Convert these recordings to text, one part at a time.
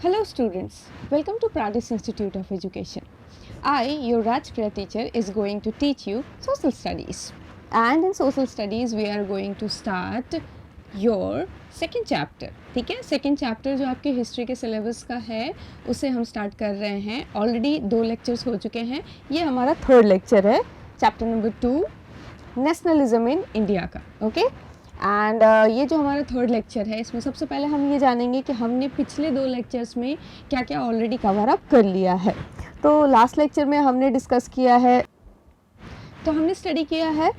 Hello students, welcome to Pradis Institute of Education. I, your Rajpriya teacher, is going to teach you social studies. And in social studies we are going to start your second chapter. ठीक है, second chapter जो आपके history के syllabus का है उसे हम start कर रहे हैं. ऑलरेडी 2 लेक्चर्स हो चुके हैं. ये हमारा थर्ड लेक्चर है, chapter number 2 nationalism in India का. ओके एंड ये जो हमारा थर्ड लेक्चर है इसमें सबसे पहले हम ये जानेंगे कि हमने पिछले 2 लेक्चर्स में क्या क्या ऑलरेडी कवर अप कर लिया है. तो लास्ट लेक्चर में हमने डिस्कस किया है, तो हमने स्टडी किया है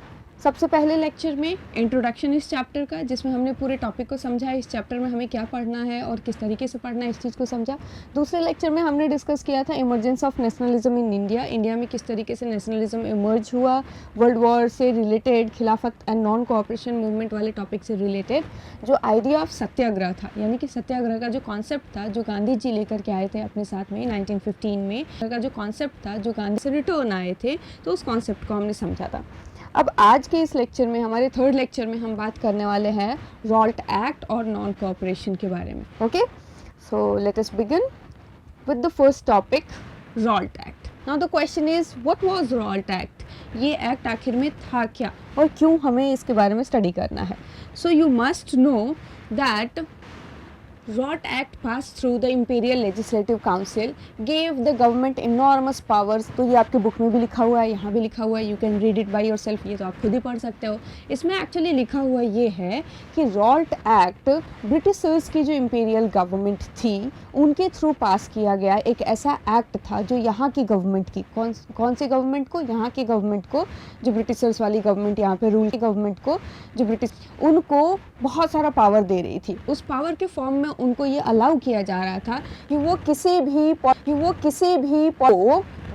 सबसे पहले लेक्चर में इंट्रोडक्शन इस चैप्टर का, जिसमें हमने पूरे टॉपिक को समझा, इस चैप्टर में हमें क्या पढ़ना है और किस तरीके से पढ़ना है इस चीज़ को समझा. दूसरे लेक्चर में हमने डिस्कस किया था emergence of nationalism in India. India में किस तरीके से नेशनलिज्म इमर्ज हुआ, वर्ल्ड वॉर से रिलेटेड, खिलाफत एंड नॉन कोऑपरेशन मूवमेंट वाले टॉपिक से रिलेटेड जो आइडिया ऑफ सत्याग्रह था, यानी कि सत्याग्रह का जो कॉन्सेप्ट था जो गांधी जी लेकर के आए थे अपने साथ में 1915 में, का जो कॉन्सेप्ट था जो गांधी से रिटर्न आए थे, तो उस कॉन्सेप्ट को हमने समझा था. अब आज के इस लेक्चर में, हमारे थर्ड लेक्चर में हम बात करने वाले हैं रॉल्ट एक्ट और नॉन कोऑपरेशन के बारे में. Okay, so let us begin with the first topic, Raoult act. Now the question is what was Raoult act. ये एक्ट आखिर में था क्या और क्यों हमें इसके बारे में स्टडी करना है. So you must know that Rot Act passed through the Imperial Legislative Council, gave the government enormous powers. तो ये आपके बुक में भी लिखा हुआ है, यहाँ भी लिखा हुआ है, you can read it by yourself, ये तो आप खुद ही पढ़ सकते हो. इसमें एक्चुअली लिखा हुआ ये है कि रॉल्ट एक्ट ब्रिटिशर्स की जो इंपीरियल गवर्नमेंट थी उनके थ्रू पास किया गया एक ऐसा एक्ट था जो यहाँ की गवर्नमेंट की, कौन सी गवर्नमेंट को, यहाँ की गवर्नमेंट को, जो ब्रिटिशर्स वाली गवर्नमेंट यहाँ पे रूल की गवर्नमेंट को, जो ब्रिटिश, उनको बहुत सारा पावर दे रही थी. उस पावर के फॉर्म में उनको ये अलाउ किया जा रहा था कि वो किसी भी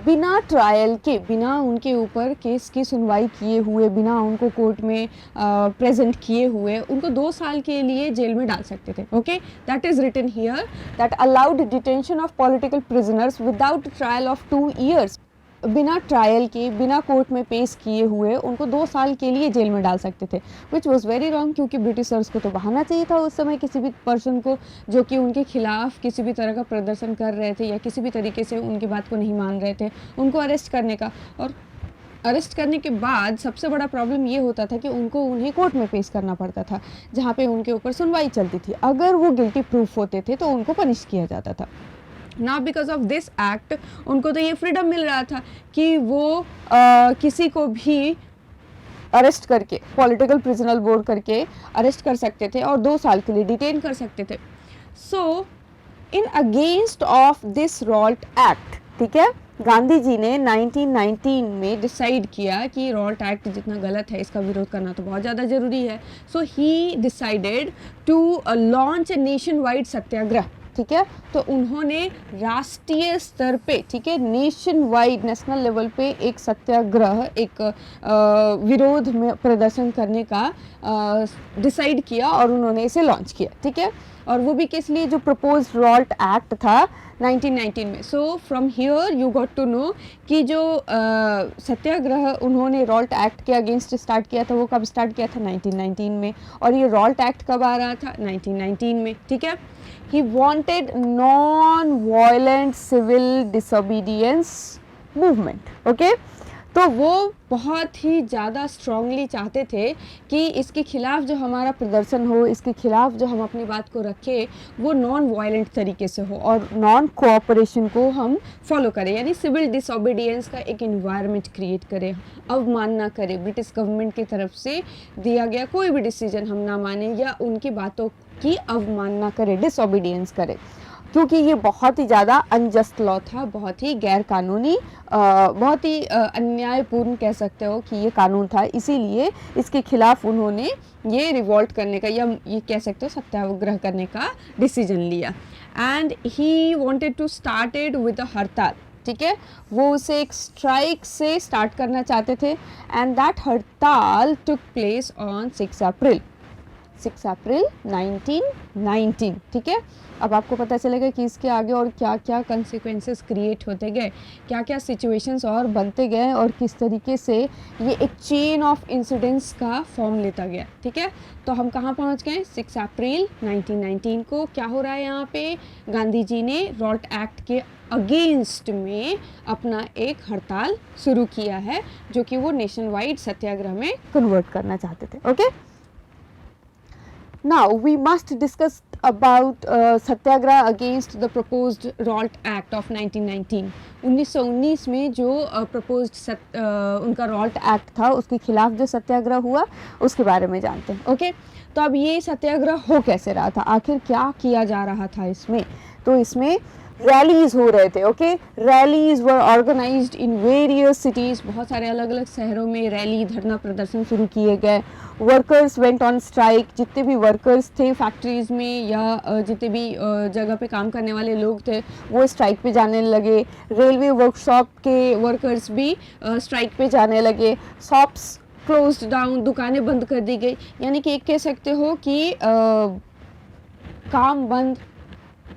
बिना ट्रायल के, बिना उनके ऊपर केस की सुनवाई किए हुए, बिना उनको कोर्ट में प्रेजेंट किए हुए, उनको 2 साल के लिए जेल में डाल सकते थे. Okay, that is written here that allowed detention of political prisoners without trial of 2 years. बिना ट्रायल के, बिना कोर्ट में पेश किए हुए उनको 2 साल के लिए जेल में डाल सकते थे, विच वॉज वेरी रॉन्ग. क्योंकि ब्रिटिशर्स को तो बहाना चाहिए था उस समय किसी भी पर्सन को जो कि उनके खिलाफ किसी भी तरह का प्रदर्शन कर रहे थे या किसी भी तरीके से उनकी बात को नहीं मान रहे थे, उनको अरेस्ट करने का. और अरेस्ट करने के बाद सबसे बड़ा प्रॉब्लम ये होता था कि उन्हें कोर्ट में पेश करना पड़ता था जहाँ पे उनके ऊपर सुनवाई चलती थी. अगर वो गिल्टी प्रूफ होते थे तो उनको पनिश किया जाता था. ना बिकॉज ऑफ दिस एक्ट उनको तो ये फ्रीडम मिल रहा था कि वो किसी को भी अरेस्ट करके, पॉलिटिकल प्रिजनर बोर्ड करके अरेस्ट कर सकते थे और 2 साल के लिए डिटेन कर सकते थे. So in against of this Rowlatt Act, ठीक है, गांधी जी ने 1919 में डिसाइड किया कि रॉल्ट एक्ट जितना गलत है इसका विरोध करना तो बहुत ज़्यादा ज़रूरी है. So he decided to launch a nationwide satyagraha. ठीक है, तो उन्होंने राष्ट्रीय स्तर पे, ठीक है, नेशन वाइड, नेशनल लेवल पे एक सत्याग्रह, एक विरोध में प्रदर्शन करने का डिसाइड किया और उन्होंने इसे लॉन्च किया. ठीक है, और वो भी किस लिए, जो प्रपोज रॉल्ट एक्ट था 1919 में. So from here you got to know कि जो सत्याग्रह उन्होंने रॉल्ट एक्ट के अगेंस्ट स्टार्ट किया था वो कब स्टार्ट किया था, 1919 में. और ये रॉल्ट एक्ट कब आ रहा था, 1919 में. ठीक है, he wanted non-violent civil disobedience movement. okay, तो वो बहुत ही ज़्यादा स्ट्रांगली चाहते थे कि इसके खिलाफ जो हमारा प्रदर्शन हो, इसके खिलाफ जो हम अपनी बात को रखें, वो नॉन वायलेंट तरीके से हो और नॉन कोऑपरेशन को हम फॉलो करें, यानी सिविल डिसोबीडियंस का एक इन्वायरमेंट क्रिएट करें, अवमानना करें, ब्रिटिश गवर्नमेंट की तरफ से दिया गया कोई भी डिसीजन हम ना माने या उनकी बातों की अवमानना करें, डिसोबीडियंस करें, क्योंकि ये बहुत ही ज़्यादा अनजस्ट लॉ था, बहुत ही गैर कानूनी, बहुत ही अन्यायपूर्ण कह सकते हो कि ये कानून था. इसीलिए इसके खिलाफ उन्होंने ये रिवोल्ट करने का, या ये कह सकते हो सत्याग्रह करने का डिसीजन लिया. And he wanted to started with a hartal. ठीक है, वो उसे एक स्ट्राइक से स्टार्ट करना चाहते थे. एंड दैट हड़ताल टुक प्लेस ऑन 6 अप्रैल. 6 अप्रैल 1919, ठीक है। अब आपको पता चलेगा कि इसके आगे और क्या क्या कंसिक्वेंसेस क्रिएट होते गए, क्या क्या सिचुएशंस और बनते गए और किस तरीके से ये एक चेन ऑफ इंसिडेंट्स का फॉर्म लेता गया, ठीक है। तो हम कहाँ पहुँच गए, 6 अप्रैल 1919 को क्या हो रहा है यहाँ पे, गांधी जी ने रॉल्ट एक्ट के अगेंस्ट में अपना एक हड़ताल शुरू किया है, जो कि वो नेशन वाइड सत्याग्रह में कन्वर्ट करना चाहते थे, okay. Now we must discuss about Satyagraha against the proposed ROLT Act of 1919. 1919 में जो proposed उनका ROLT Act था, उसके खिलाफ जो सत्याग्रह हुआ उसके बारे में जानते हैं, ओके। तो अब ये सत्याग्रह हो कैसे रहा था, आखिर क्या किया जा रहा था इसमें। तो इसमें रैलीज हो रहे थे, okay. Rallies were organised in various cities, बहुत सारे अलग अलग शहरों में रैली धरना प्रदर्शन शुरू किए गए। वर्कर्स वेंट ऑन स्ट्राइक, जितने भी वर्कर्स थे फैक्ट्रीज़ में या जितने भी जगह पे काम करने वाले लोग थे वो स्ट्राइक पे जाने लगे। रेलवे वर्कशॉप के वर्कर्स भी स्ट्राइक पे जाने लगे। शॉप्स क्लोज्ड डाउन, दुकानें बंद कर दी गई। यानी कि एक कह सकते हो कि काम बंद,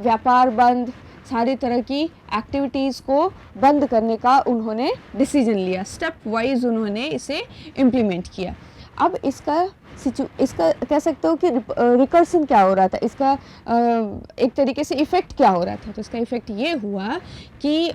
व्यापार बंद, सारी तरह की एक्टिविटीज़ को बंद करने का उन्होंने डिसीजन लिया। स्टेप वाइज उन्होंने इसे इम्प्लीमेंट किया। अब इसका कह सकते हो कि रिकर्सन क्या हो रहा था, इसका एक तरीके से इफ़ेक्ट क्या हो रहा था। तो इसका इफ़ेक्ट ये हुआ कि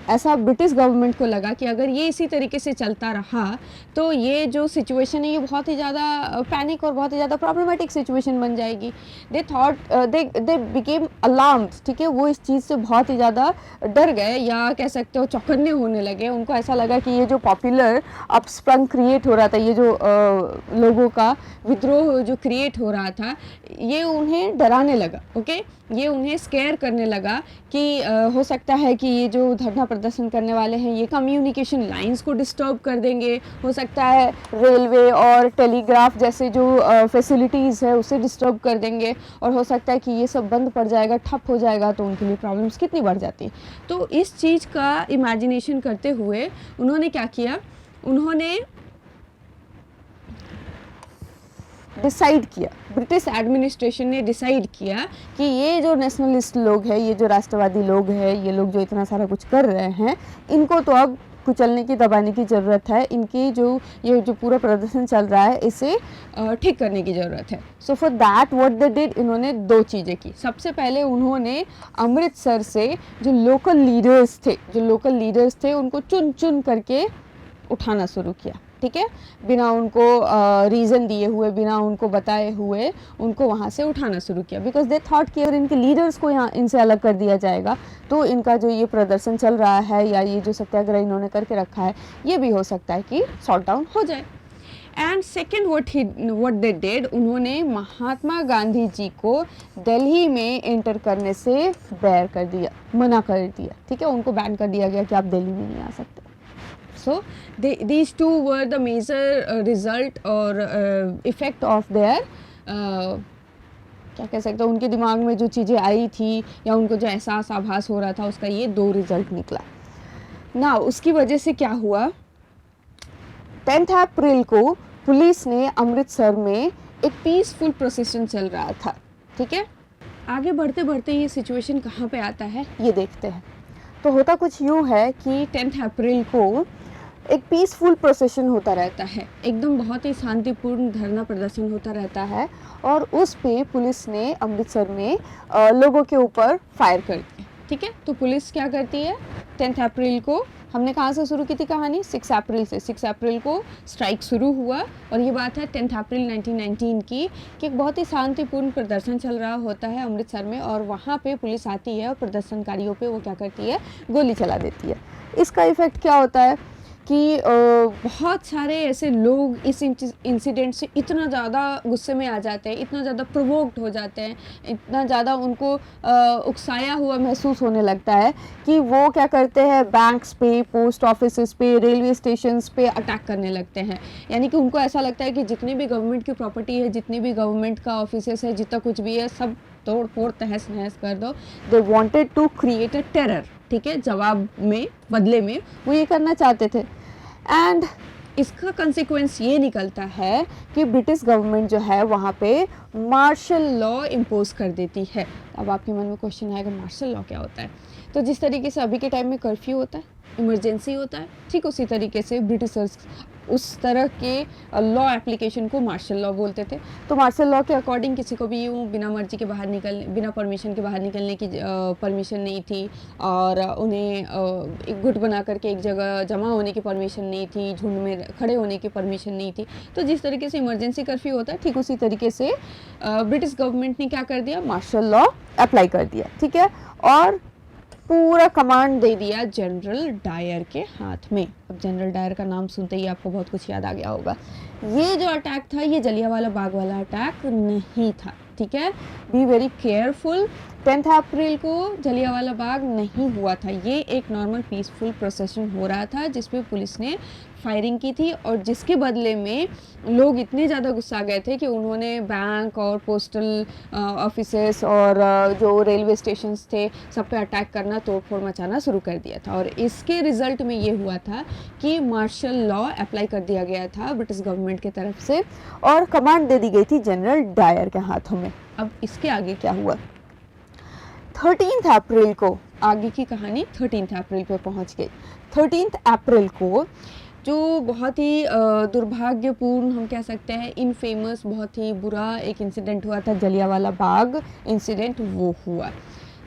ऐसा ब्रिटिश गवर्नमेंट को लगा कि अगर ये इसी तरीके से चलता रहा तो ये जो सिचुएशन है ये बहुत ही ज़्यादा पैनिक और बहुत ही ज़्यादा प्रॉब्लमेटिक सिचुएशन बन जाएगी। They thought they became alarmed, ठीक है। वो इस चीज़ से बहुत ही ज़्यादा डर गए या कह सकते हो चौकन्ने होने लगे। उनको ऐसा लगा कि ये जो पॉपुलर अपस्प्रंग क्रिएट हो रहा था, ये जो लोगों का विद्रोह जो क्रिएट हो रहा था, ये उन्हें डराने लगा, ओके। ये उन्हें स्केयर करने लगा कि हो सकता है कि ये जो धरना प्रदर्शन करने वाले हैं ये कम्युनिकेशन लाइंस को डिस्टर्ब कर देंगे, हो सकता है रेलवे और टेलीग्राफ जैसे जो फैसिलिटीज़ है उसे डिस्टर्ब कर देंगे, और हो सकता है कि ये सब बंद पड़ जाएगा, ठप हो जाएगा, तो उनके लिए प्रॉब्लम्स कितनी बढ़ जाती। तो इस चीज़ का इमेजिनेशन करते हुए उन्होंने क्या किया, उन्होंने डिसाइड किया, ब्रिटिश एडमिनिस्ट्रेशन ने डिसाइड किया कि ये जो नेशनलिस्ट लोग हैं, ये जो राष्ट्रवादी लोग हैं, ये लोग जो इतना सारा कुछ कर रहे हैं, इनको तो अब कुचलने की, दबाने की ज़रूरत है। इनकी ये जो पूरा प्रदर्शन चल रहा है इसे ठीक करने की ज़रूरत है। So for that what they did, इन्होंने दो चीज़ें की। सबसे पहले उन्होंने अमृतसर से जो लोकल लीडर्स थे उनको चुन चुन करके उठाना शुरू किया, ठीक है। बिना उनको रीज़न दिए हुए, बिना उनको बताए हुए उनको वहाँ से उठाना शुरू किया। बिकॉज दे थॉट कि अगर इनके लीडर्स को यहाँ इनसे अलग कर दिया जाएगा तो इनका जो ये प्रदर्शन चल रहा है या ये जो सत्याग्रह इन्होंने करके रखा है ये भी हो सकता है कि सॉर्ट डाउन हो जाए। And second what they did, उन्होंने महात्मा गांधी जी को दिल्ली में एंटर करने से बैर कर दिया, मना कर दिया, ठीक है। उनको बैन कर दिया गया कि आप दिल्ली में नहीं आ सकते। So these two were the major result or effect of their क्या कह सकते हैं, उनके दिमाग में जो चीज़ें आई थी या उनको जो एहसास आभास हो रहा था उसका ये दो रिजल्ट निकला ना। उसकी वजह से क्या हुआ, 10 अप्रैल को पुलिस ने अमृतसर में एक पीसफुल प्रोसेशन चल रहा था, ठीक है। आगे बढ़ते बढ़ते ये सिचुएशन कहाँ पे आता है ये देखते हैं। तो होता कुछ यूँ है कि 10 अप्रैल को एक पीसफुल प्रोसेशन होता रहता है, एकदम बहुत ही शांतिपूर्ण धरना प्रदर्शन होता रहता है, और उस पे पुलिस ने अमृतसर में लोगों के ऊपर फायर कर दिया, ठीक है। तो पुलिस क्या करती है, 10 अप्रैल को, हमने कहाँ से शुरू की थी कहानी, 6 अप्रैल से। 6 अप्रैल को स्ट्राइक शुरू हुआ और ये बात है 10 अप्रैल 1919 की कि एक बहुत ही शांतिपूर्ण प्रदर्शन चल रहा होता है अमृतसर में, और वहाँ पे पुलिस आती है और प्रदर्शनकारियों पे वो क्या करती है, गोली चला देती है। इसका इफ़ेक्ट क्या होता है कि बहुत सारे ऐसे लोग इस इंसिडेंट से इतना ज़्यादा गुस्से में आ जाते हैं, इतना ज़्यादा प्रोवोक्ड हो जाते हैं, इतना ज़्यादा उनको उकसाया हुआ महसूस होने लगता है कि वो क्या करते हैं, बैंक्स पे, पोस्ट ऑफिसेस पे, रेलवे स्टेशंस पे अटैक करने लगते हैं। यानी कि उनको ऐसा लगता है कि जितनी भी गवर्नमेंट की प्रॉपर्टी है, जितनी भी गवर्नमेंट का ऑफिसेस है, जितना कुछ भी है, सब तोड़ फोड़ तहस नहस कर दो। They wanted to create a terror, ठीक है, जवाब में, बदले में वो ये करना चाहते थे। एंड इसका कंसिक्वेंस ये निकलता है कि ब्रिटिश गवर्नमेंट जो है वहाँ पे मार्शल लॉ इम्पोज कर देती है। अब आपके मन में क्वेश्चन आएगा मार्शल लॉ क्या होता है? तो जिस तरीके से अभी के टाइम में कर्फ्यू होता है, इमरजेंसी होता है, ठीक उसी तरीके से ब्रिटिशर्स उस तरह के लॉ एप्लीकेशन को मार्शल लॉ बोलते थे। तो मार्शल लॉ के अकॉर्डिंग किसी को भी यूँ बिना मर्जी के बाहर बिना परमिशन के बाहर निकलने की परमिशन नहीं थी, और उन्हें एक गुट बना करके एक जगह जमा होने की परमिशन नहीं थी, झुंड में खड़े होने की परमिशन नहीं थी। तो जिस तरीके से इमरजेंसी कर्फ्यू होता है, ठीक उसी तरीके से ब्रिटिश गवर्नमेंट ने क्या कर दिया, मार्शल लॉ अप्लाई कर दिया, ठीक है, और पूरा कमांड दे दिया जनरल डायर के हाथ में। अब जनरल डायर का नाम सुनते ही आपको बहुत कुछ याद आ गया होगा। ये जो अटैक था ये जलियांवाला बाग वाला अटैक नहीं था, ठीक है, बी वेरी केयरफुल। 10 अप्रैल को जलियांवाला बाग नहीं हुआ था, ये एक नॉर्मल पीसफुल प्रोसेशन हो रहा था जिसपे पुलिस ने फायरिंग की थी, और जिसके बदले में लोग इतने ज़्यादा गुस्सा गए थे कि उन्होंने बैंक और पोस्टल ऑफिसेस और जो रेलवे स्टेशंस थे सब पे अटैक करना, तोड़फोड़ मचाना शुरू कर दिया था। और इसके रिजल्ट में ये हुआ था कि मार्शल लॉ अप्लाई कर दिया गया था ब्रिटिश गवर्नमेंट की तरफ से, और कमांड दे दी गई थी जनरल डायर के हाथों में। अब इसके आगे क्या हुआ, 13 अप्रैल को आगे की कहानी 13 अप्रैल पे पहुंच गई। 13 अप्रैल को जो बहुत ही दुर्भाग्यपूर्ण हम कह सकते हैं, इनफेमस, बहुत ही बुरा एक इंसिडेंट हुआ था, जलियांवाला बाग इंसिडेंट, वो हुआ।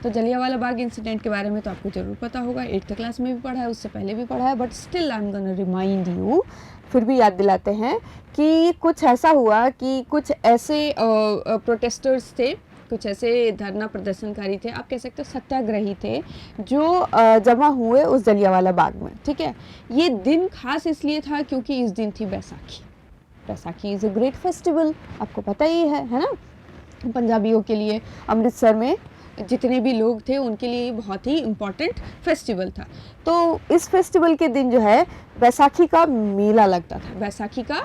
तो जलियांवाला बाग इंसिडेंट के बारे में तो आपको ज़रूर पता होगा, 8th क्लास में भी पढ़ा है, उससे पहले भी पढ़ा है, but still I am gonna remind you, फिर भी याद दिलाते हैं कि कुछ ऐसा हुआ कि कुछ ऐसे प्रोटेस्टर्स थे, कुछ ऐसे धरना प्रदर्शनकारी थे, आप कह सकते हो सत्याग्रही थे, जो जमा हुए उस जलियांवाला बाग में, ठीक है। ये दिन खास इसलिए था क्योंकि इस दिन थी Baisakhi. Baisakhi is a great festival, आपको पता ही है ना, पंजाबियों के लिए, अमृतसर में जितने भी लोग थे उनके लिए बहुत ही इम्पॉर्टेंट फेस्टिवल था। तो इस फेस्टिवल के दिन जो है बैसाखी का मेला लगता था, बैसाखी का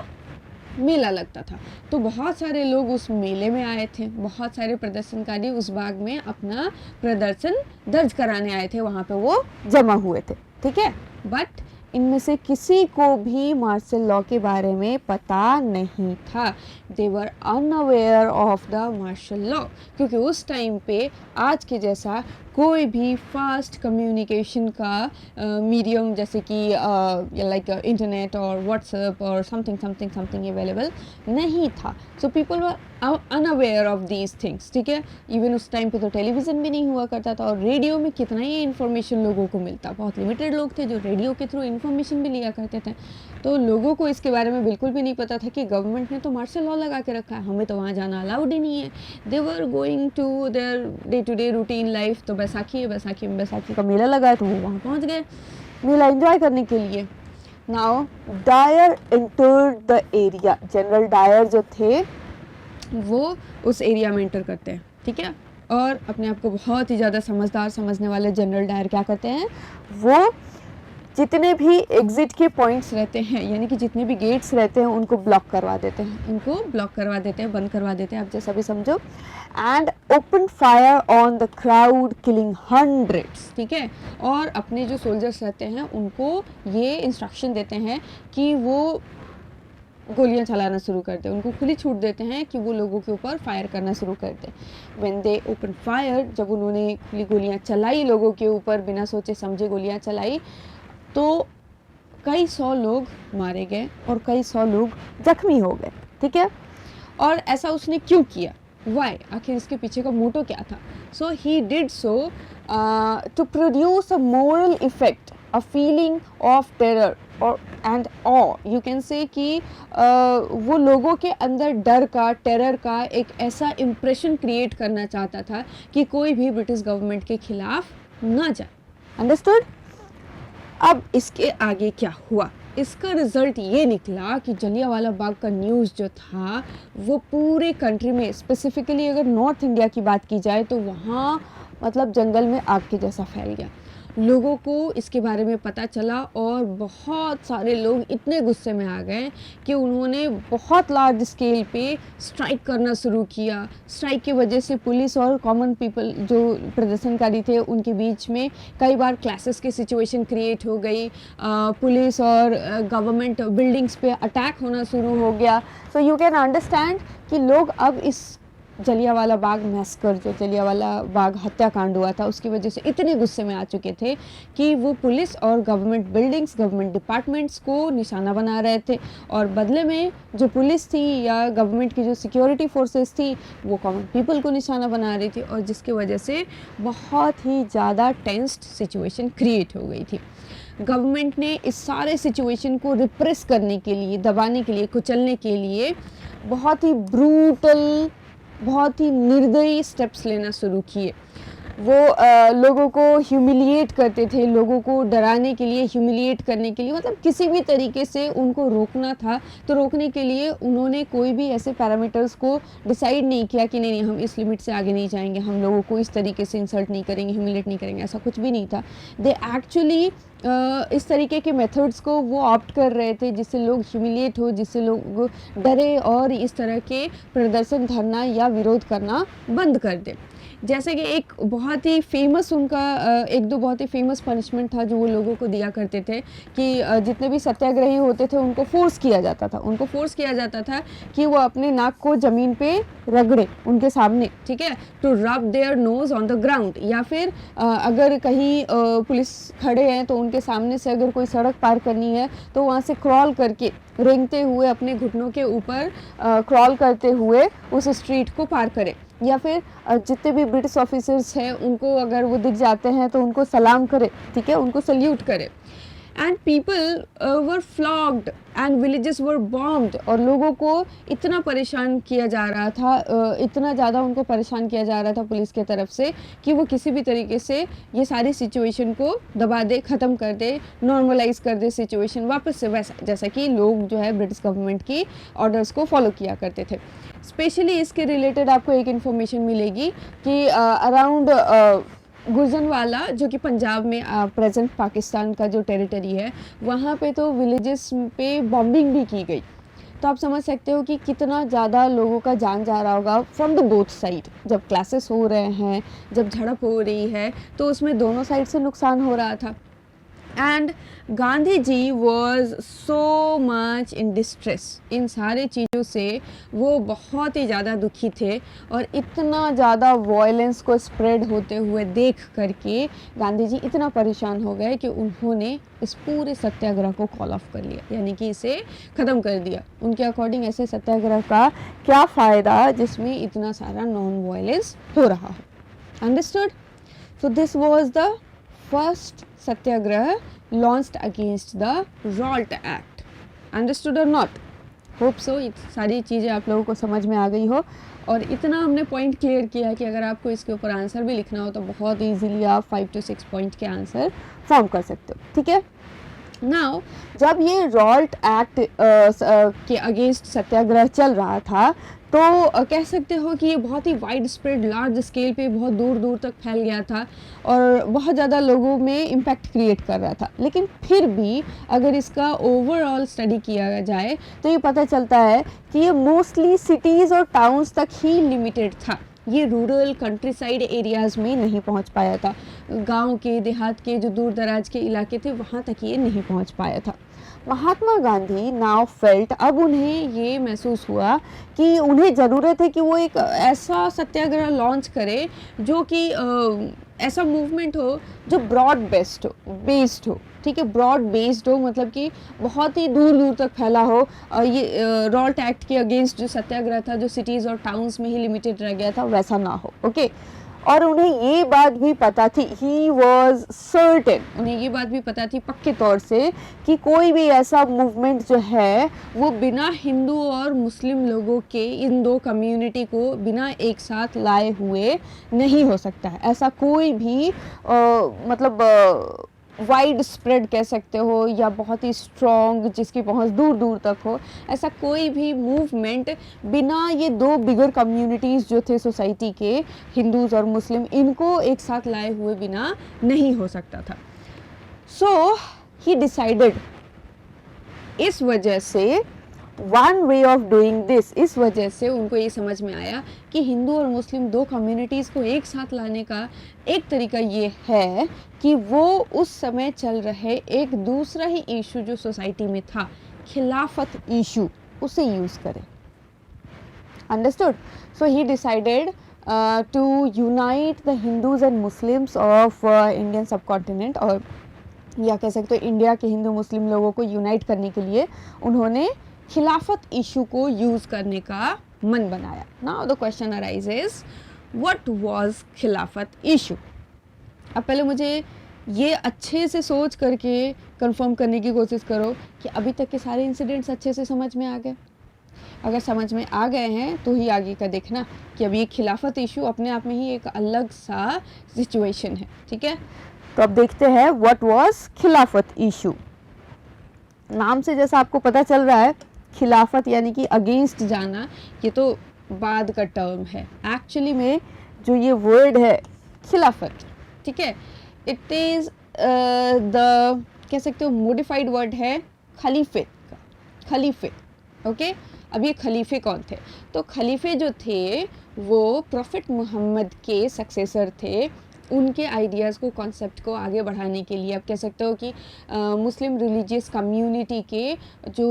मेला लगता था। तो बहुत सारे लोग उस मेले में आए थे, बहुत सारे प्रदर्शनकारी उस बाग में अपना प्रदर्शन दर्ज कराने आए थे, वहाँ पे वो जमा हुए थे, ठीक है। बट इनमें से किसी को भी मार्शल लॉ के बारे में पता नहीं था, they were unaware of the martial law, क्योंकि उस टाइम पे आज के जैसा कोई भी फास्ट कम्युनिकेशन का मीडियम जैसे कि लाइक इंटरनेट और व्हाट्सएप और समथिंग अवेलेबल नहीं था। So people were unaware of these things, ठीक है। इवन उस टाइम पे तो टेलीविज़न भी नहीं हुआ करता था, और रेडियो में कितना ही इन्फॉर्मेशन लोगों को मिलता, बहुत लिमिटेड लोग थे जो रेडियो के थ्रू इन्फॉर्मेशन भी लिया करते थे। तो लोगों को इसके बारे में बिल्कुल भी नहीं पता था कि गवर्नमेंट ने तो मार्शल लॉ लगा के रखा है, हमें तो वहाँ जाना अलाउड ही नहीं है। They were going to their day to day routine life. तो बैसाखी है, बैसाखी में बैसाखी का मेला लगा है, तो वो वहाँ पहुँच गए मेला एंजॉय करने के लिए। Now Dyer entered the area, general Dyer जो थे वो उस एरिया में एंटर करते हैं, ठीक है। और अपने आप को बहुत ही ज़्यादा समझदार समझने वाले जनरल डायर क्या करते हैं, वो जितने भी एग्ज़िट के पॉइंट्स रहते हैं, यानी कि जितने भी गेट्स रहते हैं उनको ब्लॉक करवा देते हैं, उनको ब्लॉक करवा देते हैं, बंद करवा देते हैं, आप जैसा भी समझो, and open fire on the crowd killing hundreds, ठीक है। और अपने जो सोल्जर्स रहते हैं उनको ये इंस्ट्रक्शन देते हैं कि वो गोलियां चलाना शुरू कर दें, उनको खुली छूट देते हैं कि वो लोगों के ऊपर फायर करना शुरू कर दें। व्हेन दे ओपन फायर, जब उन्होंने खुली गोलियां चलाई लोगों के ऊपर, बिना सोचे समझे गोलियां चलाई, तो कई 100 लोग मारे गए और कई 100 लोग जख्मी हो गए, ठीक है। और ऐसा उसने क्यों किया, वाई, आखिर इसके पीछे का मोटो क्या था? So he did so to produce a moral effect, a feeling of terror और and awe, you can say कि वो लोगों के अंदर डर का, टेरर का एक ऐसा इम्प्रेशन क्रिएट करना चाहता था कि कोई भी ब्रिटिश गवर्नमेंट के खिलाफ ना जाए। अंडरस्टूड? अब इसके आगे क्या हुआ, इसका रिज़ल्ट ये निकला कि जलियांवाला बाग का न्यूज़ जो था वो पूरे कंट्री में, स्पेसिफिकली अगर नॉर्थ इंडिया की बात की जाए तो वहाँ मतलब जंगल में आग के जैसा फैल गया। लोगों को इसके बारे में पता चला और बहुत सारे लोग इतने गुस्से में आ गए कि उन्होंने बहुत लार्ज स्केल पे स्ट्राइक करना शुरू किया। स्ट्राइक की वजह से पुलिस और कॉमन पीपल जो प्रदर्शनकारी थे उनके बीच में कई बार क्लैशेस की सिचुएशन क्रिएट हो गई। पुलिस और गवर्नमेंट बिल्डिंग्स पे अटैक होना शुरू हो गया। सो यू कैन अंडरस्टैंड कि लोग अब इस जलियांवाला बाग मैसकर, जो जलियांवाला बाग हत्याकांड हुआ था, उसकी वजह से इतने गुस्से में आ चुके थे कि वो पुलिस और गवर्नमेंट बिल्डिंग्स, गवर्नमेंट डिपार्टमेंट्स को निशाना बना रहे थे। और बदले में जो पुलिस थी या गवर्नमेंट की जो सिक्योरिटी फोर्सेस थी वो कॉमन पीपल को निशाना बना रही थी, और जिसकी वजह से बहुत ही ज़्यादा टेंस्ड सिचुएशन क्रिएट हो गई थी। गवर्नमेंट ने इस सारे सिचुएशन को रिप्रेस करने के लिए, दबाने के लिए, कुचलने के लिए बहुत ही ब्रूटल, बहुत ही निर्दयी स्टेप्स लेना शुरू किए। वो लोगों को ह्यूमिलिएट करते थे, लोगों को डराने के लिए, ह्यूमिलिएट करने के लिए, मतलब किसी भी तरीके से उनको रोकना था। तो रोकने के लिए उन्होंने कोई भी ऐसे पैरामीटर्स को डिसाइड नहीं किया कि नहीं हम इस लिमिट से आगे नहीं जाएंगे, हम लोगों को इस तरीके से इंसल्ट नहीं करेंगे, ह्यूमिलेट नहीं करेंगे, ऐसा कुछ भी नहीं था। दे एक्चुअली इस तरीके के मेथड्स को वो ऑप्ट कर रहे थे जिससे लोग ह्यूमिलिएट हो, जिससे लोग डरे और इस तरह के प्रदर्शन, धरना या विरोध करना बंद कर दे। जैसे कि एक बहुत ही फेमस उनका एक दो बहुत ही फेमस पनिशमेंट था जो वो लोगों को दिया करते थे कि जितने भी सत्याग्रही होते थे उनको फोर्स किया जाता था कि वो अपने नाक को ज़मीन पे रगड़े उनके सामने, ठीक है, to rub their nose on the ground. या फिर अगर कहीं पुलिस खड़े हैं तो उनके सामने से अगर कोई सड़क पार करनी है तो वहाँ से क्रॉल करके, रेंगते हुए, अपने घुटनों के ऊपर क्रॉल करते हुए उस स्ट्रीट को पार करें। या फिर जितने भी ब्रिटिश ऑफिसर्स हैं उनको अगर वो दिख जाते हैं तो उनको सलाम करे, ठीक है, उनको सल्यूट करे। And people were flogged and villages were bombed. और लोगों को इतना परेशान किया जा रहा था, इतना ज़्यादा उनको परेशान किया जा रहा था पुलिस के तरफ से कि वो किसी भी तरीके से ये सारी सिचुएशन को दबा दे, ख़त्म कर दे, नॉर्मलाइज कर दे सिचुएशन वापस से वैसा जैसा कि लोग जो है ब्रिटिश गवर्नमेंट की ऑर्डर्स को फॉलो किया करते थे। स्पेशली इसके रिलेटेड आपको एक इन्फॉर्मेशन मिलेगी कि अराउंड गुजरनवाला, जो कि पंजाब में प्रेजेंट पाकिस्तान का जो टेरिटरी है, वहाँ पे तो विलेजेस पे बॉम्बिंग भी की गई। तो आप समझ सकते हो कि कितना ज़्यादा लोगों का जान जा रहा होगा फ्रॉम द बोथ साइड। जब क्लासेस हो रहे हैं, जब झड़प हो रही है, तो उसमें दोनों साइड से नुकसान हो रहा था। And Gandhi ji was so much in distress. इन सारे चीज़ों से वो बहुत ही ज़्यादा दुखी थे और इतना ज़्यादा वायलेंस को स्प्रेड होते हुए देख करके गांधी जी इतना परेशान हो गए कि उन्होंने इस पूरे सत्याग्रह को कॉल ऑफ कर लिया, यानी कि इसे ख़त्म कर दिया। उनके अकॉर्डिंग ऐसे सत्याग्रह का क्या फ़ायदा जिसमें इतना सारा नॉन वायलेंस हो रहा हो। Understood? So this was the first Satyagraha launched against the ROLT Act. Understood or not? Hope so. सारी चीज़ें आप लोगों को समझ में आ गई हो और इतना हमने पॉइंट क्लियर किया कि अगर आपको इसके ऊपर आंसर भी लिखना हो तो बहुत इजीली आप 5 to 6 पॉइंट के आंसर फॉर्म कर सकते हो, ठीक है। नाउ जब ये रॉल्ट एक्ट के अगेंस्ट सत्याग्रह चल रहा था तो कह सकते हो कि ये बहुत ही वाइड स्प्रेड, लार्ज स्केल पे बहुत दूर दूर तक फैल गया था और बहुत ज़्यादा लोगों में इम्पैक्ट क्रिएट कर रहा था। लेकिन फिर भी अगर इसका ओवरऑल स्टडी किया जाए तो ये पता चलता है कि ये मोस्टली सिटीज़ और टाउन्स तक ही लिमिटेड था। ये रूरल, कंट्री साइड एरियाज़ में नहीं पहुंच पाया था। गांव के, देहात के जो दूर दराज के इलाके थे वहाँ तक ये नहीं पहुंच पाया था। महात्मा गांधी नाउ फेल्ट, अब उन्हें ये महसूस हुआ कि उन्हें ज़रूरत है कि वो एक ऐसा सत्याग्रह लॉन्च करे जो कि ऐसा मूवमेंट हो जो ब्रॉड बेस्ड हो, ठीक है, ब्रॉड बेस्ड हो, मतलब कि बहुत ही दूर दूर तक फैला हो। ये रॉल्ट एक्ट के अगेंस्ट जो सत्याग्रह था, जो सिटीज़ और टाउन्स में ही लिमिटेड रह गया था, वैसा ना हो, ओके। और उन्हें ये बात भी पता थी, ही वॉज सर्टेन, उन्हें ये बात भी पता थी पक्के तौर से कि कोई भी ऐसा मूवमेंट जो है वो बिना हिंदू और मुस्लिम लोगों के, इन दो कम्युनिटी को बिना एक साथ लाए हुए नहीं हो सकता है। ऐसा कोई भी वाइड स्प्रेड कह सकते हो या बहुत ही स्ट्रॉन्ग जिसकी पहुंच दूर दूर तक हो, ऐसा कोई भी मूवमेंट बिना ये दो बिगर कम्युनिटीज़ जो थे सोसाइटी के, हिंदूज़ और मुस्लिम, इनको एक साथ लाए हुए बिना नहीं हो सकता था। सो ही डिसाइडेड, इस वजह से one way of doing this, इस वजह से उनको ये समझ में आया कि हिंदू और मुस्लिम दो कम्युनिटीज़ को एक साथ लाने का एक तरीका ये है कि वो उस समय चल रहे एक दूसरा ही इशू जो सोसाइटी में था, खिलाफत इशू, उसे यूज़ करें। Understood? So he decided to unite the Hindus and Muslims of Indian subcontinent, और या कह सकते हो इंडिया के हिंदू मुस्लिम लोगों को यूनाइट करने के लिए उन्होंने खिलाफत इशू को यूज़ करने का मन बनाया। Now the question arises, what was खिलाफत इशू? अब पहले मुझे ये अच्छे से सोच करके कंफर्म करने की कोशिश करो कि अभी तक के सारे इंसिडेंट्स अच्छे से समझ में आ गए। अगर समझ में आ गए हैं तो ही आगे का देखना कि अभी खिलाफत इशू अपने आप में ही एक अलग सा सिचुएशन है। ठीक है, तो अब देखते हैं व्हाट वाज खिलाफत इशू। नाम से जैसा आपको पता चल रहा है, खिलाफत यानी कि अगेंस्ट जाना, ये तो बाद का टर्म है। एक्चुअली में जो ये वर्ड है खिलाफत, ठीक है, इट इज़ द, कह सकते हो मॉडिफाइड वर्ड है खलीफे का, खलीफे। ओके, अब ये खलीफे कौन थे? तो खलीफे जो थे वो प्रॉफिट मोहम्मद के सक्सेसर थे। उनके आइडियाज़ को, कॉन्सेप्ट को आगे बढ़ाने के लिए आप कह सकते हो कि मुस्लिम रिलीजियस कम्युनिटी के जो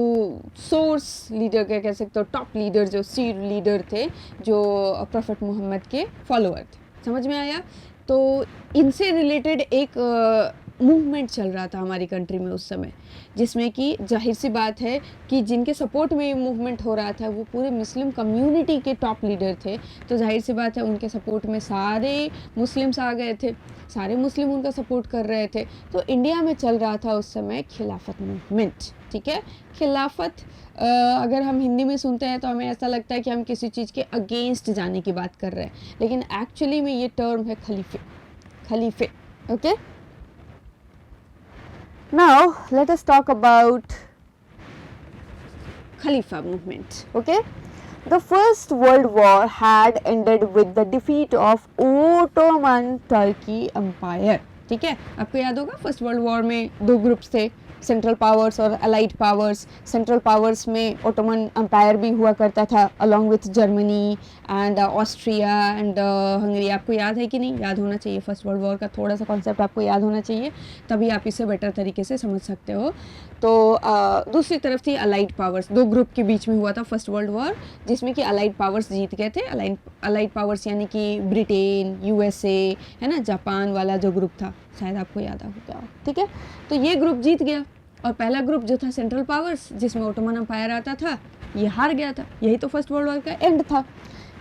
सोर्स लीडर के, कह सकते हो टॉप लीडर, जो सीड लीडर थे, जो प्रॉफिट मोहम्मद के फॉलोअर थे। समझ में आया? तो इनसे रिलेटेड एक मूवमेंट चल रहा था हमारी कंट्री में उस समय, जिसमें कि जाहिर सी बात है कि जिनके सपोर्ट में ये मूवमेंट हो रहा था वो पूरे मुस्लिम कम्युनिटी के टॉप लीडर थे। तो जाहिर सी बात है उनके सपोर्ट में सारे मुस्लिम्स आ गए थे, सारे मुस्लिम उनका सपोर्ट कर रहे थे। तो इंडिया में चल रहा था उस समय खिलाफत मूवमेंट। ठीक है, खिलाफत अगर हम हिंदी में सुनते हैं तो हमें ऐसा लगता है कि हम किसी चीज़ के अगेंस्ट जाने की बात कर रहे हैं, लेकिन एक्चुअली में ये टर्म है खलीफे, खलीफे। Okay, now let us talk about Khalifa movement. Okay, the First World War had ended with the defeat of Ottoman Turkey Empire. ठीक है, आपको याद होगा फर्स्ट वर्ल्ड वॉर में दो ग्रुप्स थे, सेंट्रल पावर्स और अलाइड पावर्स। सेंट्रल पावर्स में ओटोमन एम्पायर भी हुआ करता था along with Germany and Austria and Hungary. आपको याद है कि नहीं? याद होना चाहिए, फर्स्ट वर्ल्ड वॉर का थोड़ा सा कॉन्सेप्ट आपको याद होना चाहिए, तभी आप इसे बेटर तरीके से समझ सकते हो। तो दूसरी तरफ थी अलाइड पावर्स, दो ग्रुप के बीच में हुआ था फर्स्ट वर्ल्ड वॉर, जिसमें कि अलाइड पावर्स जीत गए थे। अलाइड पावर्स यानी कि ब्रिटेन, यूएसए, है ना, जापान वाला जो ग्रुप था, शायद आपको याद होगा। ठीक है, तो ये ग्रुप जीत गया और पहला ग्रुप जो था सेंट्रल पावर्स, जिसमें ओटोमन एम्पायर आता था, ये हार गया था। यही तो फर्स्ट वर्ल्ड वॉर का एंड था।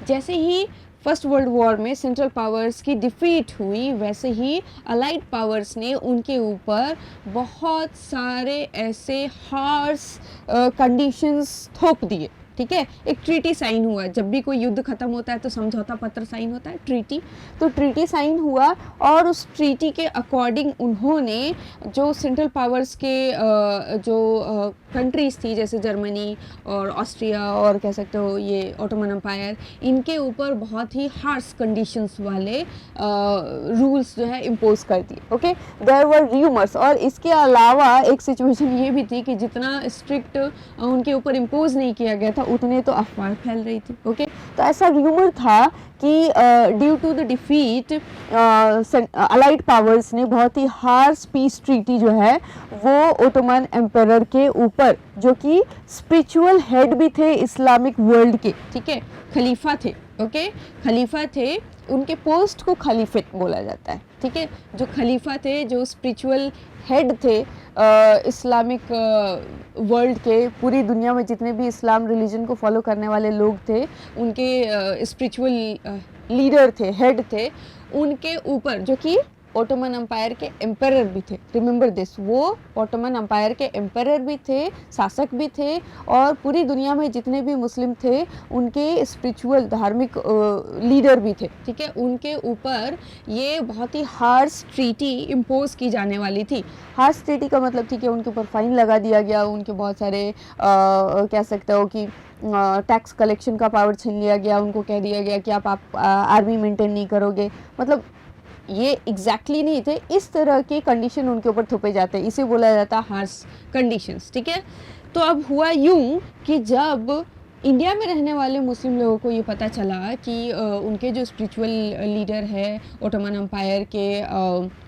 जैसे ही फर्स्ट वर्ल्ड वॉर में सेंट्रल पावर्स की डिफीट हुई, वैसे ही अलाइड पावर्स ने उनके ऊपर बहुत सारे ऐसे हार्श कंडीशंस थोप दिए। ठीक है, एक ट्रीटी साइन हुआ। जब भी कोई युद्ध खत्म होता है तो समझौता पत्र साइन होता है, ट्रीटी। तो ट्रीटी साइन हुआ और उस ट्रीटी के अकॉर्डिंग उन्होंने जो सेंट्रल पावर्स के जो कंट्रीज़ थी, जैसे जर्मनी और ऑस्ट्रिया और कह सकते हो ये ओटोमन एम्पायर, इनके ऊपर बहुत ही हार्श कंडीशंस वाले रूल्स जो है इम्पोज कर दिए। ओके, देयर वर र्यूमर्स, और इसके अलावा एक सिचुएशन ये भी थी कि जितना स्ट्रिक्ट उनके ऊपर इम्पोज नहीं किया गया था, उतने तो अफवाह फैल रही थी। ओके, तो ऐसा र्यूमर था कि due to the defeat allied powers ने बहुत ही हार्श पीस ट्रीटी जो है वो ओटोमन एम्पायर के ऊपर, जो कि स्पिरिचुअल हेड भी थे इस्लामिक वर्ल्ड के, ठीक है, खलीफा थे। ओके, खलीफा थे, उनके पोस्ट को खलीफेट बोला जाता है। ठीक है, जो खलीफा थे, जो स्पिरिचुअल हेड थे इस्लामिक वर्ल्ड के, पूरी दुनिया में जितने भी इस्लाम रिलीजन को फॉलो करने वाले लोग थे, उनके स्पिरिचुअल लीडर थे, हेड थे, उनके ऊपर, जो कि ओटोमन अम्पायर के एम्परर भी थे। रिमेंबर दिस, वो ओटोमन अम्पायर के एम्परर भी थे, शासक भी थे, और पूरी दुनिया में जितने भी मुस्लिम थे उनके स्पिरिचुअल धार्मिक लीडर भी थे। ठीक है, उनके ऊपर ये बहुत ही हार्श ट्रीटी इम्पोज की जाने वाली थी। हार्श ट्रीटी का मतलब ठीक है, उनके ऊपर फाइन लगा दिया गया, उनके बहुत सारे कह सकते हो कि टैक्स कलेक्शन का पावर छीन लिया गया, उनको कह दिया गया कि आप आर्मी मेंटेन नहीं करोगे। मतलब ये एग्जैक्टली नहीं थे, इस तरह के कंडीशन उनके ऊपर थोपे जाते हैं, इसे बोला जाता है हार्श कंडीशंस। ठीक है, तो अब हुआ यूं कि जब इंडिया में रहने वाले मुस्लिम लोगों को ये पता चला कि उनके जो स्पिरिचुअल लीडर है ओटोमन अम्पायर के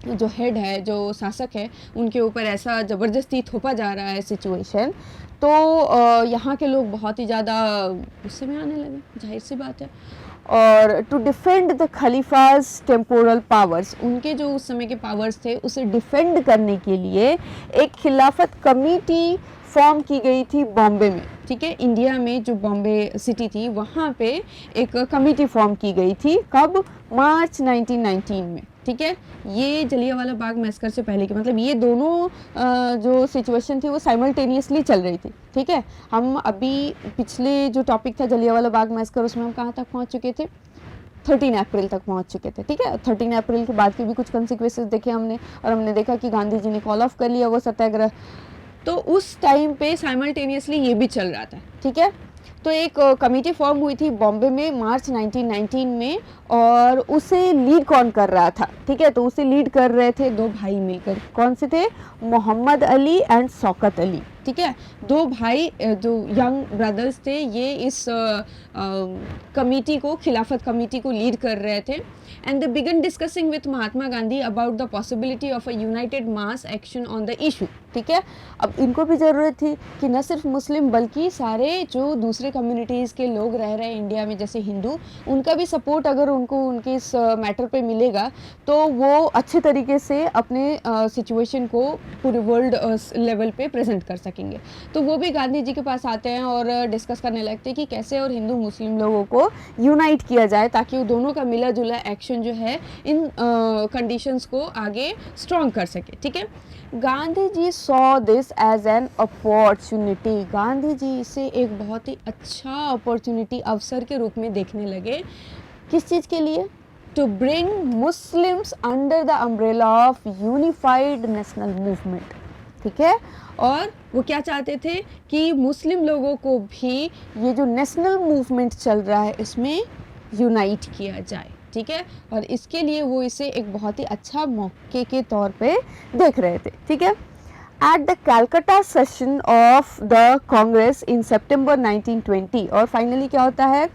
जो हेड है, जो शासक है, उनके ऊपर ऐसा ज़बरदस्ती थोपा जा रहा है सिचुएशन, तो यहाँ के लोग बहुत ही ज़्यादा गुस्से में आने लगे, जाहिर सी बात है। और to defend the khalifas temporal powers, उनके जो उस समय के पावर्स थे उसे डिफेंड करने के लिए एक खिलाफत कमेटी फॉर्म की गई थी बॉम्बे में। ठीक है, इंडिया में जो बॉम्बे सिटी थी वहाँ पे एक कमेटी फॉर्म की गई थी। कब? मार्च 1919 में। ठीक है, ये जलियांवाला बाग मैसकर से पहले की, मतलब ये दोनों जो सिचुएशन थी वो साइमल्टेनियसली चल रही थी। ठीक है, हम अभी पिछले जो टॉपिक था जलियांवाला बाग मैसकर, उसमें हम कहाँ तक पहुँच चुके थे? 13 अप्रैल तक पहुंच चुके थे। ठीक है, 13 अप्रैल के बाद के भी कुछ कॉन्सिक्वेंसेस देखे हमने, और हमने देखा कि गांधी जी ने कॉल ऑफ कर लिया वो सत्याग्रह। तो उस टाइम पे साइमल्टेनियसली ये भी चल रहा था। ठीक है, तो एक कमेटी फॉर्म हुई थी बॉम्बे में मार्च 1919 में, और उसे लीड कौन कर रहा था? ठीक है, तो उसे लीड कर रहे थे दो भाई मिलकर। कौन से थे? मोहम्मद अली एंड शौकत अली। ठीक है, दो भाई जो यंग ब्रदर्स थे, ये इस कमेटी को, खिलाफत कमेटी को लीड कर रहे थे। And they begin discussing with Mahatma Gandhi about the possibility of a United mass action on the issue. ठीक है, अब इनको भी ज़रूरत थी कि न सिर्फ मुस्लिम बल्कि सारे जो दूसरे कम्युनिटीज़ के लोग रह रहे हैं इंडिया में, जैसे हिंदू, उनका भी सपोर्ट अगर उनको उनके इस मैटर पे मिलेगा तो वो अच्छे तरीके से अपने सिचुएशन को पूरे वर्ल्ड लेवल पे प्रेजेंट कर सकेंगे। तो वो भी गांधी जी के पास आते हैं और डिस्कस करने लगते हैं कि कैसे और हिंदू मुस्लिम लोगों को यूनाइट किया जाए ताकि वो दोनों का मिला जुला एक्शन जो है इन कंडीशंस को आगे स्ट्रॉन्ग कर सके। ठीक है, Gandhi ji saw this as an opportunity, Gandhi ji इसे एक बहुत ही अच्छा अपॉर्चुनिटी, अवसर के रूप में देखने लगे। किस चीज़ के लिए? To bring Muslims under the umbrella of unified national movement. ठीक है, और वो क्या चाहते थे कि मुस्लिम लोगों को भी ये जो नेशनल मूवमेंट चल रहा है इसमें यूनाइट किया जाए। ठीक है, और इसके लिए वो इसे एक बहुत ही अच्छा मौके के तौर पे देख रहे थे। ठीक है, at the Calcutta session of the Congress in सितंबर 1920, और फाइनली क्या होता है,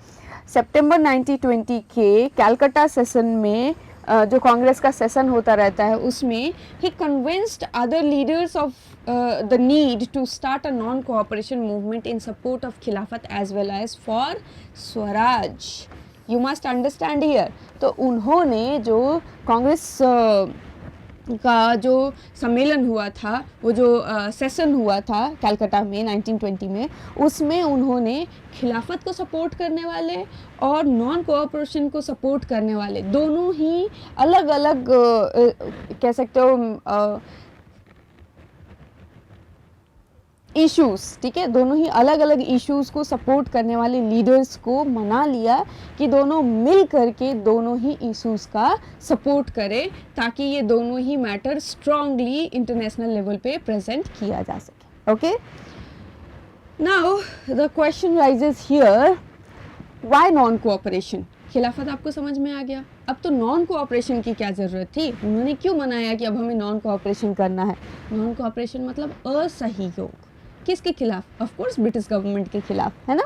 सितंबर 1920 के कैलकाटा सेशन में जो कांग्रेस का सेशन होता रहता है उसमें he convinced other leaders of the need to start a non cooperation movement in support of Khilafat as well as for swaraj. You must understand here. तो उन्होंने जो कांग्रेस का जो सम्मेलन हुआ था, वो जो सेशन हुआ था कलकत्ता में 1920 में, उसमें उन्होंने खिलाफत को सपोर्ट करने वाले और नॉन कोऑपरेशन को सपोर्ट करने वाले दोनों ही अलग अलग कह सकते हो इश्यूज़, ठीक है, दोनों ही अलग अलग इश्यूज़ को सपोर्ट करने वाले लीडर्स को मना लिया कि दोनों मिल करके दोनों ही इश्यूज़ का सपोर्ट करें ताकि ये दोनों ही मैटर स्ट्रांगली इंटरनेशनल लेवल पे प्रेजेंट किया जा सके। Okay, now the question rises here, why non cooperation? खिलाफत आपको समझ में आ गया, अब तो नॉन कोऑपरेशन की क्या ज़रूरत थी? उन्होंने क्यों मनाया कि अब हमें नॉन कोऑपरेशन करना है? नॉन कोऑपरेशन मतलब असहयोग। किसके खिलाफ? ऑफ कोर्स ब्रिटिश गवर्नमेंट के खिलाफ, है ना।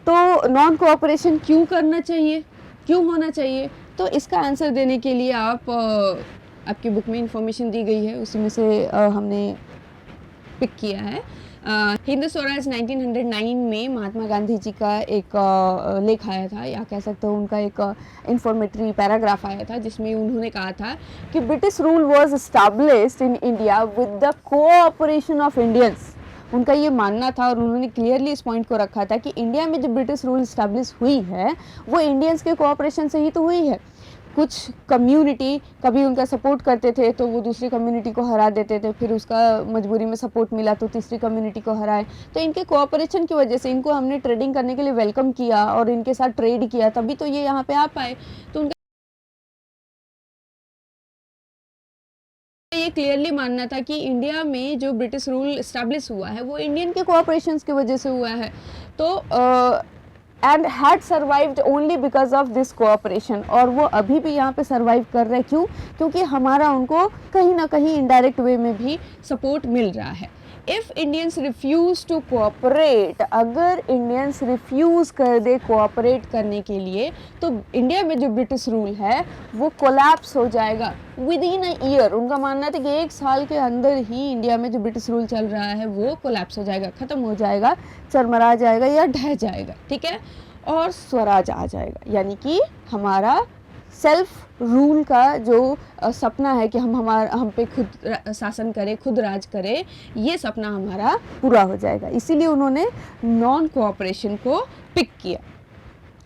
तो नॉन कोऑपरेशन क्यों करना चाहिए, क्यों होना चाहिए? तो इसका आंसर देने के लिए आपकी बुक में इंफॉर्मेशन दी गई है, उसी में से हमने पिक किया है। हिंद स्वराज 1909 में महात्मा गांधी जी का एक लेख आया था, या कह सकते हो उनका एक इंफॉर्मेटरी पैराग्राफ आया था जिसमें उन्होंने कहा था कि British rule was established in India with the cooperation of Indians. उनका ये मानना था और उन्होंने क्लियरली इस पॉइंट को रखा था कि इंडिया में जो ब्रिटिश रूल इस्टेब्लिश हुई है वो इंडियंस के कोऑपरेशन से ही तो हुई है। कुछ कम्युनिटी कभी उनका सपोर्ट करते थे तो वो दूसरी कम्युनिटी को हरा देते थे, फिर उसका मजबूरी में सपोर्ट मिला तो तीसरी कम्युनिटी को हराए। तो इनके कोऑपरेशन की वजह से इनको हमने ट्रेडिंग करने के लिए वेलकम किया और इनके साथ ट्रेड किया, तभी तो ये यहाँ पे आ पाए। तो उनका ये क्लियरली मानना था कि इंडिया में जो ब्रिटिश रूल इस्टेब्लिश हुआ है वो इंडियन के कोऑपरेशंस की वजह से हुआ है। तो and had survived only because of this cooperation, और वो अभी भी यहाँ पे सर्वाइव कर रहे हैं। क्यों? क्योंकि हमारा उनको कहीं ना कहीं इनडायरेक्ट वे में भी सपोर्ट मिल रहा है। If Indians refuse to cooperate, अगर इंडियंस रिफ्यूज़ कर दे कोऑपरेट करने के लिए, तो इंडिया में जो ब्रिटिश रूल है वो कोलैप्स हो जाएगा विद इन अ ईयर। उनका मानना था कि 1 साल के अंदर ही इंडिया में जो ब्रिटिश रूल चल रहा है वो कोलैप्स हो जाएगा, ख़त्म हो जाएगा, चरमरा जाएगा या ढह जाएगा, ठीक है, और स्वराज आ जाएगा। यानी कि हमारा सेल्फ रूल का जो सपना है कि हम पे खुद शासन करें, खुद राज करें, ये सपना हमारा पूरा हो जाएगा। इसीलिए उन्होंने नॉन कोऑपरेशन को पिक किया।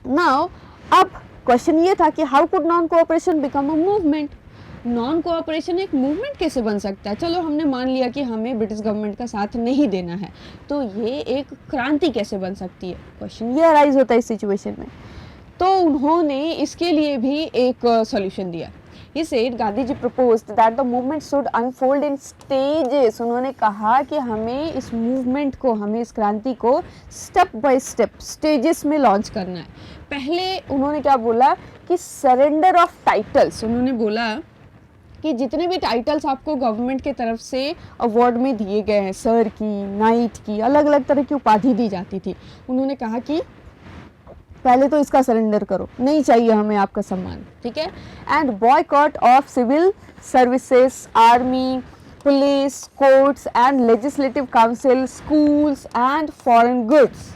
नाउ अब क्वेश्चन ये था कि how could non cooperation become a movement? Non cooperation एक मूवमेंट कैसे बन सकता है? चलो हमने मान लिया कि हमें ब्रिटिश गवर्नमेंट का साथ नहीं देना है, तो ये एक क्रांति कैसे बन सकती है? क्वेश्चन ये अराइज होता है इस सिचुएशन में। तो उन्होंने इसके लिए भी एक सॉल्यूशन दिया। He said, Gandhi ji proposed that the movement should unfold in stages। उन्होंने कहा कि हमें इस मूवमेंट को, हमें इस क्रांति को स्टेप बाय स्टेप स्टेजेस में लॉन्च करना है। पहले उन्होंने क्या बोला कि सरेंडर ऑफ टाइटल्स। उन्होंने बोला कि जितने भी टाइटल्स आपको गवर्नमेंट के तरफ से अवार्ड में दिए गए हैं, सर की, नाइट की, अलग अलग तरह की उपाधि दी जाती थी, उन्होंने कहा कि पहले तो इसका सरेंडर करो, नहीं चाहिए हमें आपका सम्मान, ठीक है। And boycott of civil services, army, police, courts and legislative council, schools and foreign goods.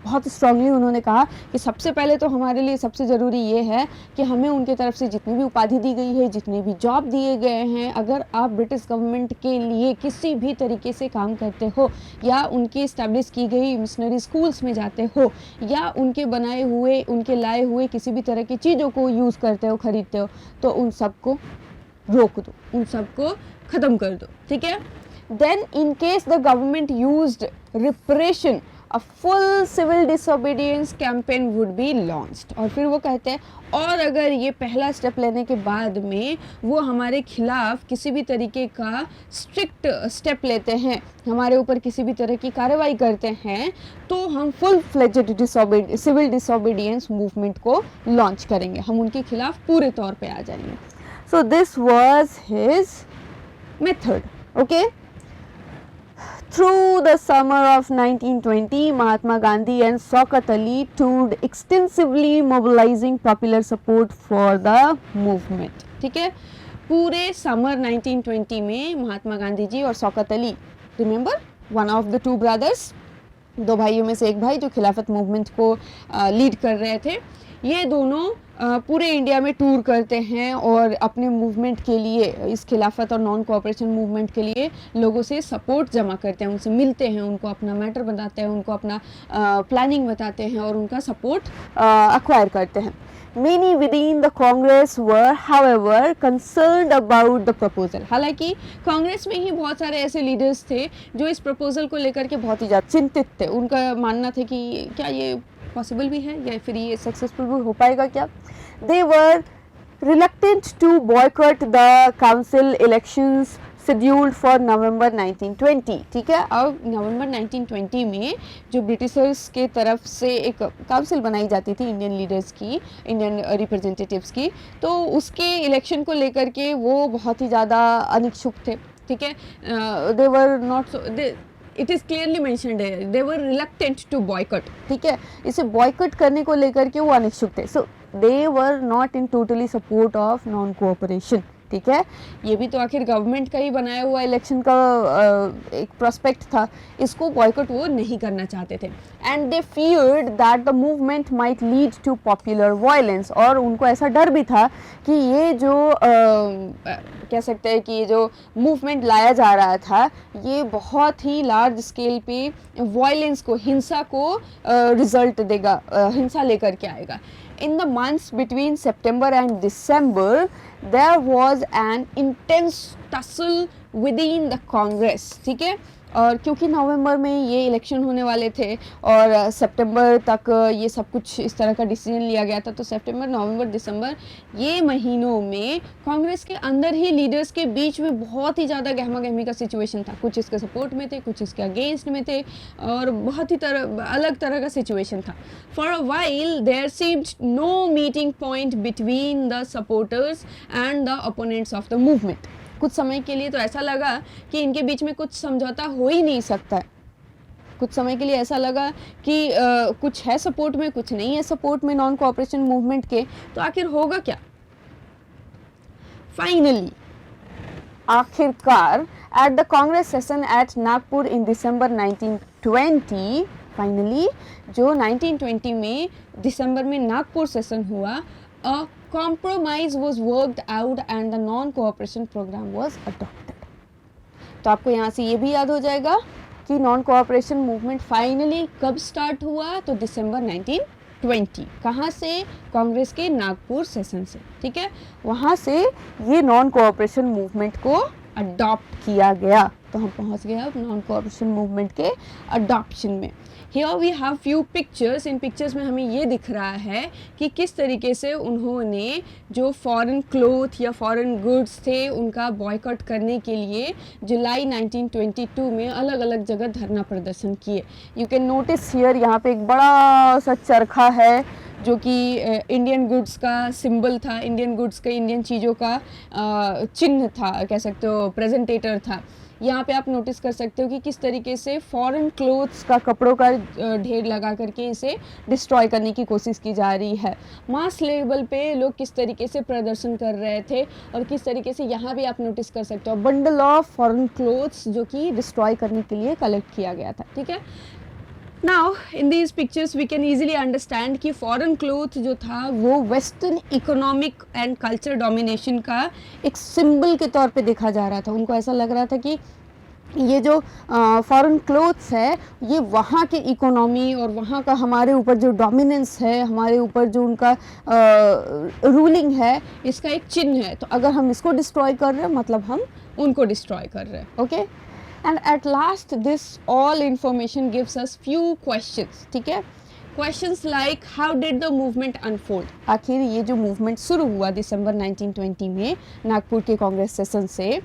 बहुत स्ट्रांगली उन्होंने कहा कि सबसे पहले तो हमारे लिए सबसे ज़रूरी ये है कि हमें उनके तरफ से जितनी भी उपाधि दी गई है, जितने भी जॉब दिए गए हैं, अगर आप ब्रिटिश गवर्नमेंट के लिए किसी भी तरीके से काम करते हो या उनकी इस्टेब्लिश की गई मिशनरी स्कूल्स में जाते हो या उनके बनाए हुए, उनके लाए हुए किसी भी तरह की चीज़ों को यूज़ करते हो, ख़रीदते हो, तो उन सबको रोक दो, उन सबको ख़त्म कर दो, ठीक है। Then in case the government used repression, a full civil disobedience campaign would be launched। और फिर वो कहते हैं और अगर ये पहला स्टेप लेने के बाद में वो हमारे खिलाफ किसी भी तरीके का स्ट्रिक्ट स्टेप लेते हैं, हमारे ऊपर किसी भी तरह की कार्रवाई करते हैं, तो हम full fledged civil disobedience movement को लॉन्च करेंगे, हम उनके खिलाफ पूरे तौर पे आ जाएंगे। So this was his method, okay. Through the summer of 1920, Mahatma Gandhi and Shaukat Ali toured extensively, mobilizing popular support for the movement। ठीक है, पूरे समर 1920 में महात्मा गांधी जी और Shaukat Ali, remember one of the two brothers, दो भाइयों में से एक भाई जो खिलाफत मूवमेंट को लीड कर रहे थे, ये दोनों पूरे इंडिया में टूर करते हैं और अपने मूवमेंट के लिए, इस खिलाफत और नॉन कोऑपरेशन मूवमेंट के लिए लोगों से सपोर्ट जमा करते हैं, उनसे मिलते हैं, उनको अपना मैटर बताते हैं, उनको अपना प्लानिंग बताते हैं और उनका सपोर्ट अक्वायर करते हैं। Many within the Congress were, however, concerned about the proposal। हालांकि कांग्रेस में ही बहुत सारे ऐसे लीडर्स थे जो इस प्रपोजल को लेकर के बहुत ही ज़्यादा चिंतित थे। उनका मानना था कि क्या ये पॉसिबल भी है या फिर ये सक्सेसफुल भी हो पाएगा क्या। They were reluctant to boycott the council elections scheduled for November 1920। ठीक है, अब नवंबर 1920 में जो ब्रिटिशर्स के तरफ से एक काउंसिल बनाई जाती थी इंडियन लीडर्स की, इंडियन रिप्रेजेंटेटिव्स की, तो उसके इलेक्शन को लेकर के वो बहुत ही ज़्यादा अनिच्छुक थे। ठीक है, they were not so, it is clearly mentioned है, they were reluctant to boy cut. ठीक है, इसे बॉयकट करने को लेकर के वो अनिच्छुक थे। So they were not in totally support of non cooperation. ठीक है, ये भी तो आखिर गवर्नमेंट का ही बनाया हुआ इलेक्शन का एक प्रोस्पेक्ट था, इसको बॉयकॉट वो नहीं करना चाहते थे। And they feared that the movement might lead to popular violence, और उनको ऐसा डर भी था कि ये जो कह सकते हैं कि ये जो मूवमेंट लाया जा रहा था ये बहुत ही लार्ज स्केल पे वायलेंस को, हिंसा को रिजल्ट देगा, हिंसा लेकर के आएगा। in the months between September and December there was an intense tussle within the Congress. ठीक है, और क्योंकि नवंबर में ये इलेक्शन होने वाले थे और सितंबर तक ये सब कुछ इस तरह का डिसीजन लिया गया था, तो सितंबर, नवंबर, दिसंबर ये महीनों में कांग्रेस के अंदर ही लीडर्स के बीच में बहुत ही ज़्यादा गहमा गहमी का सिचुएशन था. कुछ इसके सपोर्ट में थे, कुछ इसके अगेंस्ट में थे और बहुत ही अलग तरह का सिचुएशन था. For a while there seemed no meeting point between the supporters and the opponents of the movement. कुछ समय के लिए तो ऐसा लगा कि इनके बीच में कुछ समझौता हो ही नहीं सकता है. कुछ समय के लिए ऐसा लगा कि कुछ है सपोर्ट में, कुछ नहीं है सपोर्ट में नॉन कोऑपरेशन मूवमेंट के, तो आखिर होगा क्या. फाइनली, आखिरकार at the Congress session at Nagpur in December 1920, finally जो 1920 में दिसंबर में नागपुर सेशन हुआ, a compromise was worked out and the non-cooperation program was adopted. तो आपको यहाँ से ये भी याद हो जाएगा कि नॉन कोऑपरेशन मूवमेंट फाइनली कब स्टार्ट हुआ, तो दिसंबर 1920. कहाँ से? कांग्रेस के नागपुर सेशन से. ठीक है, वहाँ से ये नॉन कोऑपरेशन मूवमेंट को अडॉप्ट किया गया. तो हम पहुँच गए अब नॉन कोऑपरेशन मूवमेंट के अडॉप्शन में. Here we have few pictures. In pictures में हमें ये दिख रहा है कि किस तरीके से उन्होंने जो फॉरेन क्लोथ या फॉरेन गुड्स थे उनका बॉयकॉट करने के लिए जुलाई 1922 में अलग अलग जगह धरना प्रदर्शन किए. यू कैन नोटिस हियर, यहाँ पे एक बड़ा सा चरखा है जो कि इंडियन गुड्स का सिंबल था, इंडियन गुड्स के, इंडियन चीज़ों का चिन्ह था, कह सकते हो प्रेजेंटेटर था. यहाँ पे आप नोटिस कर सकते हो कि किस तरीके से फॉरेन क्लोथ्स का, कपड़ों का ढेर लगा करके इसे डिस्ट्रॉय करने की कोशिश की जा रही है. मास लेवल पे लोग किस तरीके से प्रदर्शन कर रहे थे और किस तरीके से यहाँ भी आप नोटिस कर सकते हो बंडल ऑफ फॉरेन क्लोथ्स जो कि डिस्ट्रॉय करने के लिए कलेक्ट किया गया था. ठीक है, now in these pictures we can easily understand कि फॉरेन क्लोथ जो था वो western economic and culture domination का एक सिंबल के तौर पे देखा जा रहा था. उनको ऐसा लग रहा था कि ये जो फॉरेन क्लोथ्स है ये वहाँ के इकोनॉमी और वहाँ का हमारे ऊपर जो डोमिनेंस है, हमारे ऊपर जो उनका रूलिंग है, इसका एक चिन्ह है. तो अगर हम इसको डिस्ट्रॉय कर रहे हैं मतलब हम उनको डिस्ट्रॉय कर रहे हैं. Okay, and at last this all information gives us few questions. ठीक है, questions like how did the movement unfold. आखिर ये जो मूवमेंट शुरू हुआ दिसंबर 1920 में नागपुर के कांग्रेस सेशन से,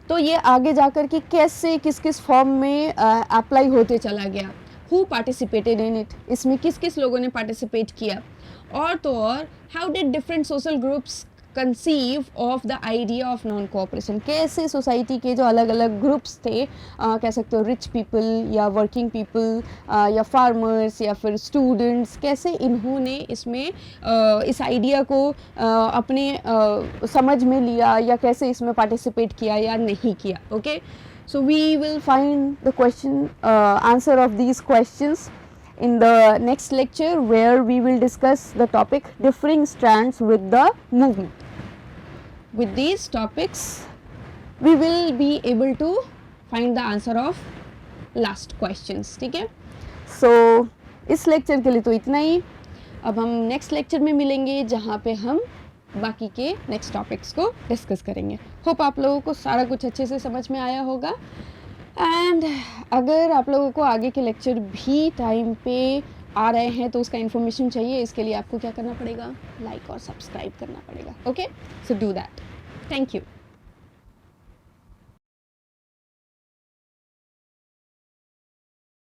तो ये आगे जाकर कि कैसे किस किस फॉर्म में अप्लाई होते चला गया. हु पार्टिसिपेटेड इन इट, इसमें किस किस लोगों ने पार्टिसिपेट किया. और तो और how did different social groups conceive of the idea of non cooperation. कैसे सोसाइटी के जो अलग अलग ग्रुप्स थे, कह सकते हो रिच पीपल या वर्किंग पीपल या फार्मर्स या फिर स्टूडेंट्स, कैसे इन्होंने इसमें इस आइडिया को अपने समझ में लिया या कैसे इसमें पार्टिसिपेट किया या नहीं किया. Okay, so we will find the question answer of these questions in the next lecture where we will discuss the topic differing strands with the movement. With these topics we will be able to find the answer of last questions. ठीक है, so इस lecture के लिए तो इतना ही. अब हम next lecture में मिलेंगे जहाँ पे हम बाकी के next topics को discuss करेंगे. Hope आप लोगों को सारा कुछ अच्छे से समझ में आया होगा. एंड अगर आप लोगों को आगे के लेक्चर भी टाइम पे आ रहे हैं तो उसका इन्फॉर्मेशन चाहिए, इसके लिए आपको क्या करना पड़ेगा, लाइक और सब्सक्राइब करना पड़ेगा. Okay, so do that. Thank you.